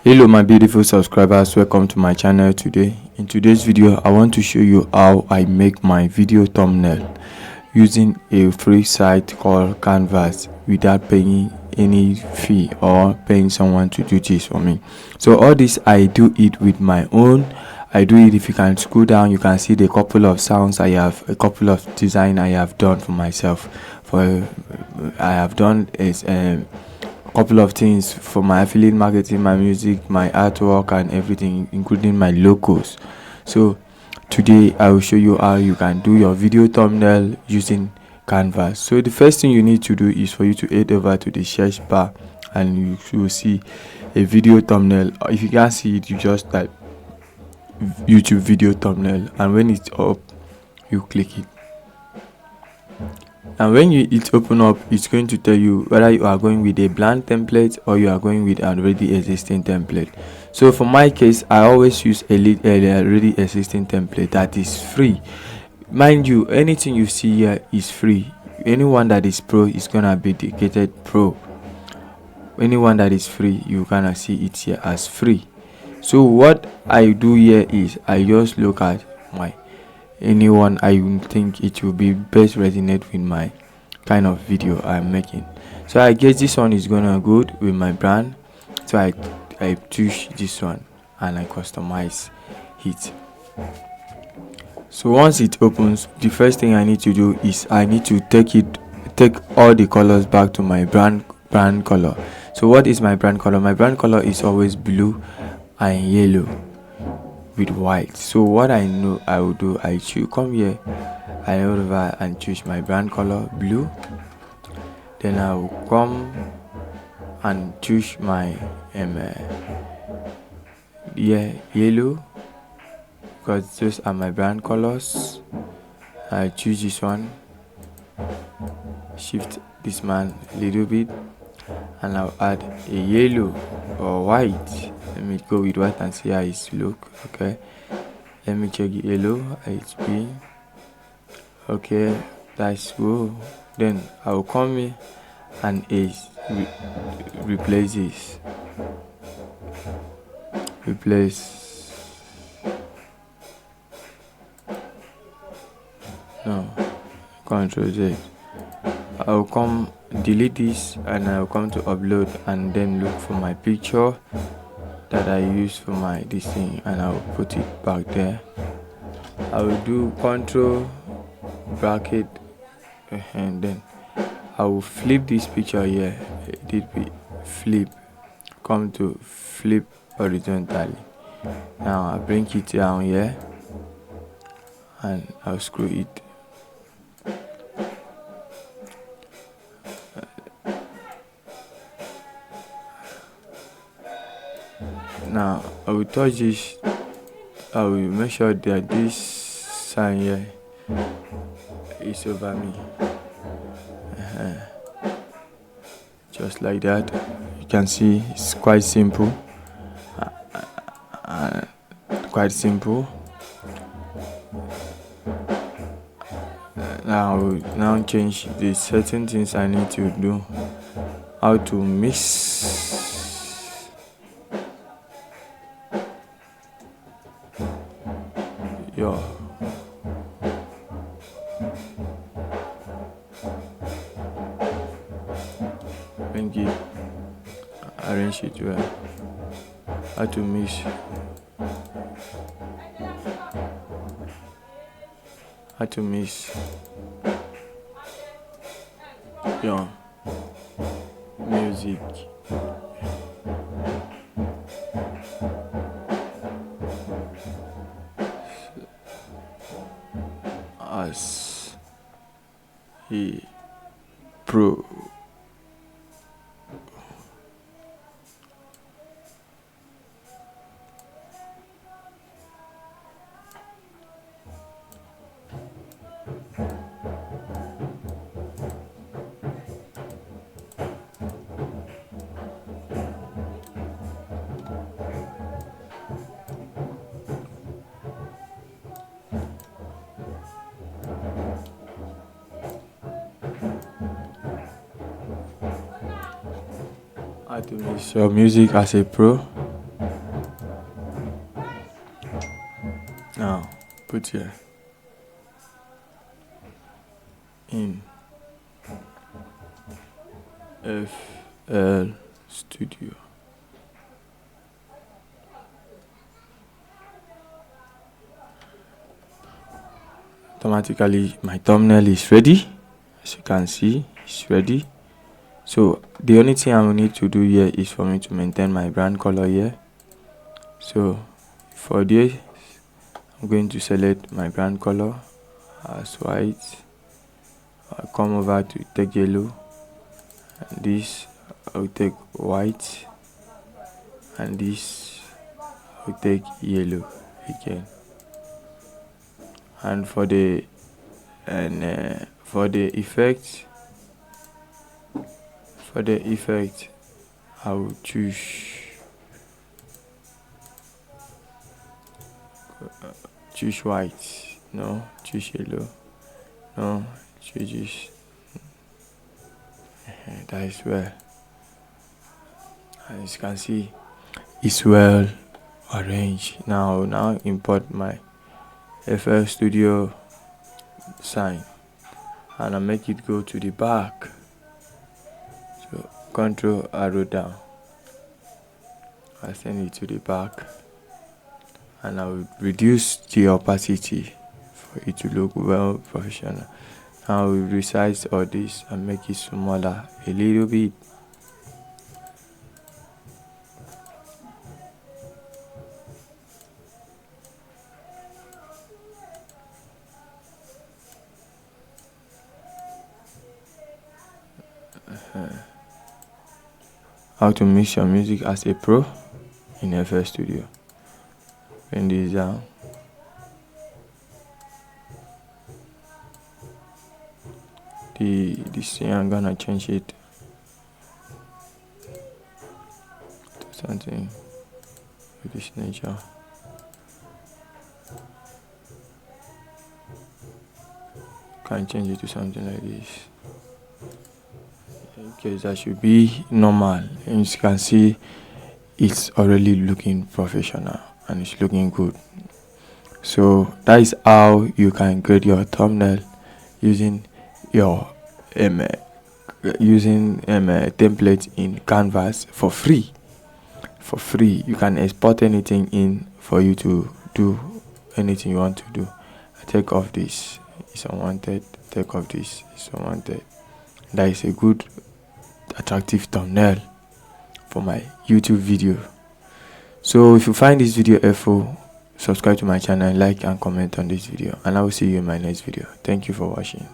Hello my beautiful subscribers, welcome to my channel. Today in today's video I want to show you how I make my video thumbnail using a free site called Canvas without paying any fee or paying someone to do this for me. So all this I do it with my own. I do it. If you can scroll down, you can see the couple of sounds I have, a couple of design I have done for myself. I have done is couple of things for my affiliate marketing, my music, my artwork and everything, including my logos. So today I will show you how you can do your video thumbnail using Canvas. So the first thing you need to do is for you to head over to the search bar and you will see a video thumbnail. If you can't see it, you just type YouTube video thumbnail, and when it's up you click it. And when it open up, it's going to tell you whether you are going with a blank template or you are going with an already existing template. So for my case, I always use a already existing template that is free. Mind you, anything you see here is free. Anyone that is pro is gonna be dedicated pro. Anyone that is free, you gonna see it here as free. So what I do here is I just look at my anyone I think it will be best resonate with my kind of video I'm making. So I guess this one is gonna good with my brand, so I choose this one and I customize it. So once it opens, the first thing I need to do is I need to take all the colors back to my brand color. So what is my brand color? My brand color is always blue and yellow with white. So what I know I will do, I should come here, I over and choose my brand color blue. Then I will come and choose my yellow, because those are my brand colors. I choose this one, shift this man a little bit, and I'll add a yellow or white. Let me go with white and see how it look. Okay, let me check the yellow HB. Okay, that's good. Then I will come here and replace this. Control Z. I will come delete this and I will come to upload and then look for my picture that I use for my this thing and I will put it back there. I will do control bracket and then I will flip this picture here. Flip, come to flip horizontally. Now I bring it down here and I'll screw it. Now I will touch this. I will make sure that this sign here is over me. Just like that. You can see it's quite simple. Now change the certain things I need to do. How to mix. Bring it, arrange it well. How to mix. Your music. As a pro. How to mix your music as a pro. put here in FL Studio. Automatically my thumbnail is ready. As you can see, it's ready. So the only thing I will need to do here is for me to maintain my brand color here. So for this, I'm going to select my brand color as white. I'll come over to take yellow, and this I'll take white, and this I'll take yellow again. And for the effect, I will choose white, no, choose yellow, no, choose this. That is well. As you can see, it's well arranged. Now import my FL Studio sign, and I make it go to the back. So control arrow down, I send it to the back, and I will reduce the opacity for it to look well professional. Now I will resize all this and make it smaller a little bit. How to mix your music as a pro in FL Studio. Bring this down. This thing I'm gonna change it to something with this nature. Can change it to something like this. Okay, that should be normal. And as you can see, it's already looking professional and it's looking good. So that is how you can create your thumbnail using your template in Canvas for free. You can export anything in for you to do anything you want to do. I take off this, it's unwanted. Take off this, it's unwanted. That is a good attractive thumbnail for my YouTube video. So if you find this video helpful, subscribe to my channel, like and comment on this video, and I will see you in my next video. Thank you for watching.